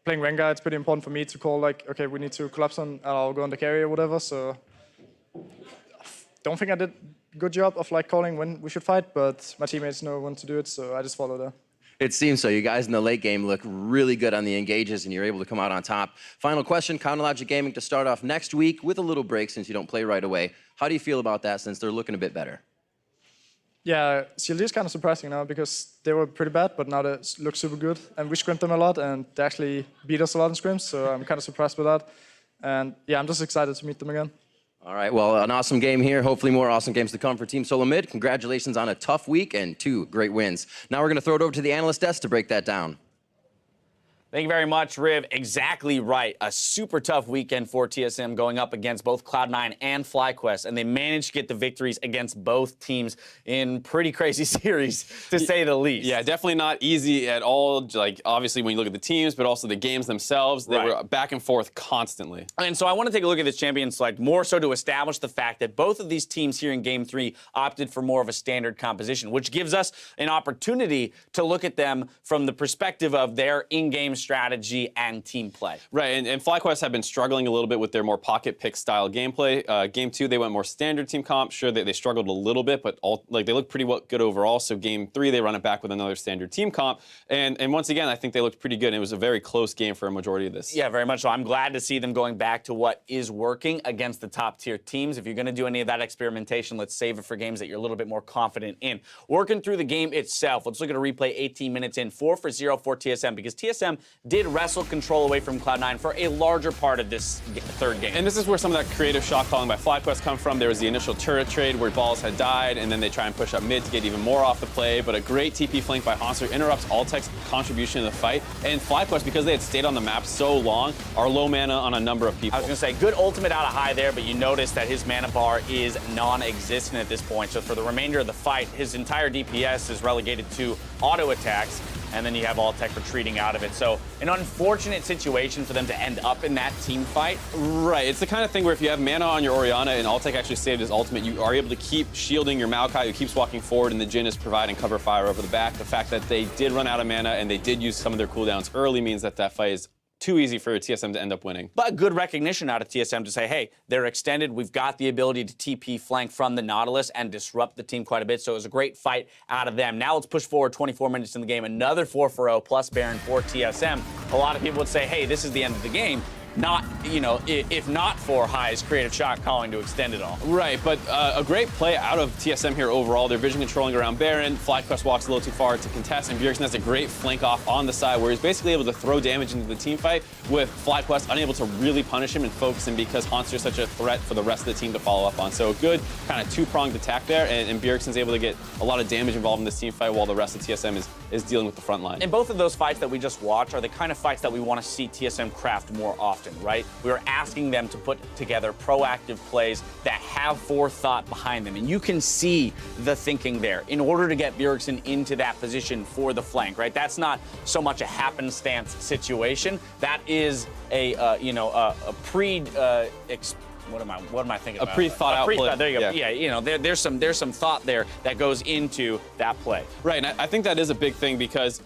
playing Rengar, it's pretty important for me to call like, okay, we need to collapse on, and I'll go on the carry or whatever. So don't think I did a good job of like calling when we should fight, but my teammates know when to do it, so I just follow that. It seems so. You guys in the late game look really good on the engages, and you're able to come out on top. Final question, Counterlogic Gaming to start off next week with a little break since you don't play right away. How do you feel about that since they're looking a bit better? Yeah, CLG is kind of surprising now because they were pretty bad, but now they look super good. And we scrimmed them a lot, and they actually beat us a lot in scrims, so I'm kind of surprised with that. And yeah, I'm just excited to meet them again. All right, well, an awesome game here. Hopefully more awesome games to come for Team Solo Mid. Congratulations on a tough week and 2 great wins. Now we're going to throw it over to the analyst desk to break that down. Thank you very much, Riv. Exactly right. A super tough weekend for TSM going up against both Cloud9 and FlyQuest, and they managed to get the victories against both teams in pretty crazy series, to say the least. Yeah, definitely not easy at all. Like, obviously, when you look at the teams, but also the games themselves, they were back and forth constantly. And so I want to take a look at this champion select more so to establish the fact that both of these teams here in Game 3 opted for more of a standard composition, which gives us an opportunity to look at them from the perspective of their in-game strategy and team play. Right, and FlyQuest have been struggling a little bit with their more pocket pick style gameplay. Game 2, they went more standard team comp. Sure, they struggled a little bit, but they look pretty good overall. So Game 3, they run it back with another standard team comp. And once again, I think they looked pretty good. And it was a very close game for a majority of this. Yeah, very much so. I'm glad to see them going back to what is working against the top tier teams. If you're going to do any of that experimentation, let's save it for games that you're a little bit more confident in. Working through the game itself, let's look at a replay 18 minutes in, 4-0 for TSM, because TSM did wrestle control away from Cloud9 for a larger part of this third game. And this is where some of that creative shot calling by FlyQuest come from. There was the initial turret trade where balls had died, and then they try and push up mid to get even more off the play, but a great TP flank by Hanser interrupts Altec's contribution in the fight, and FlyQuest, because they had stayed on the map so long, are low mana on a number of people. I was going to say, good ultimate out of high there, but you notice that his mana bar is non-existent at this point, so for the remainder of the fight, his entire DPS is relegated to auto attacks, and then you have Altec retreating out of it. So an unfortunate situation for them to end up in that team fight. Right, it's the kind of thing where if you have mana on your Orianna and Altec actually saved his ultimate, you are able to keep shielding your Maokai who keeps walking forward, and the Jhin is providing cover fire over the back. The fact that they did run out of mana and they did use some of their cooldowns early means that that fight is too easy for TSM to end up winning. But good recognition out of TSM to say, hey, they're extended. We've got the ability to TP flank from the Nautilus and disrupt the team quite a bit. So it was a great fight out of them. Now let's push forward 24 minutes in the game. Another 4-0 plus Baron for TSM. A lot of people would say, hey, this is the end of the game. Not, you know, if not for High's creative shot calling to extend it all. Right, but a great play out of TSM here overall. They're vision controlling around Baron. FlyQuest walks a little too far to contest, and Bjergsen has a great flank off on the side where he's basically able to throw damage into the team fight with FlyQuest unable to really punish him and focus him because Hanser is such a threat for the rest of the team to follow up on. So a good kind of two-pronged attack there, and Bjergsen's able to get a lot of damage involved in this team fight while the rest of TSM is dealing with the front line. And both of those fights that we just watched are the kind of fights that we want to see TSM craft more often, right? We are asking them to put together proactive plays that have forethought behind them. And you can see the thinking there in order to get Bjergsen into that position for the flank, right? That's not so much a happenstance situation. That is a What am I thinking A about? pre-thought-out play. There you go. Yeah. Yeah, there's some thought there that goes into that play. Right, and I think that is a big thing because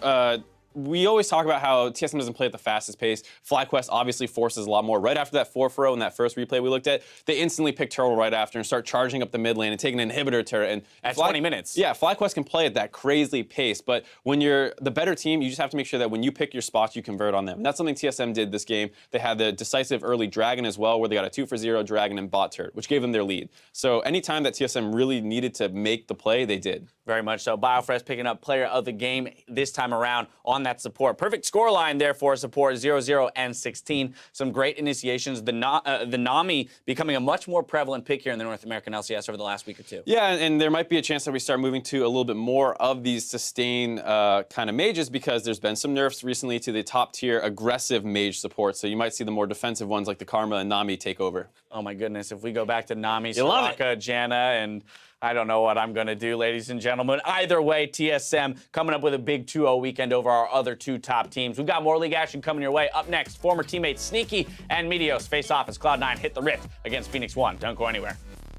we always talk about how TSM doesn't play at the fastest pace. FlyQuest obviously forces a lot more. Right after that 4-0 in that first replay we looked at, they instantly pick Turtle right after and start charging up the mid lane and taking an inhibitor turret. And At 20 minutes. Yeah, FlyQuest can play at that crazy pace, but when you're the better team, you just have to make sure that when you pick your spots, you convert on them. And that's something TSM did this game. They had the decisive early Dragon as well, where they got a 2-for-0 Dragon and bot turret, which gave them their lead. So anytime that TSM really needed to make the play, they did. Very much so. Biofresh picking up player of the game this time around on that support. Perfect scoreline there for support, 0-0 and 16. Some great initiations. The Nami becoming a much more prevalent pick here in the North American LCS over the last week or two. Yeah, and there might be a chance that we start moving to a little bit more of these sustain kind of mages because there's been some nerfs recently to the top tier aggressive mage support. So you might see the more defensive ones like the Karma and Nami take over. Oh my goodness, if we go back to Nami, You love it. Soraka, Janna, and I don't know what I'm going to do, ladies and gentlemen. Either way, TSM coming up with a big 2-0 weekend over our other two top teams. We've got more league action coming your way. Up next, former teammates Sneaky and Meteos face off as Cloud9 hit the Rift against Phoenix One. Don't go anywhere.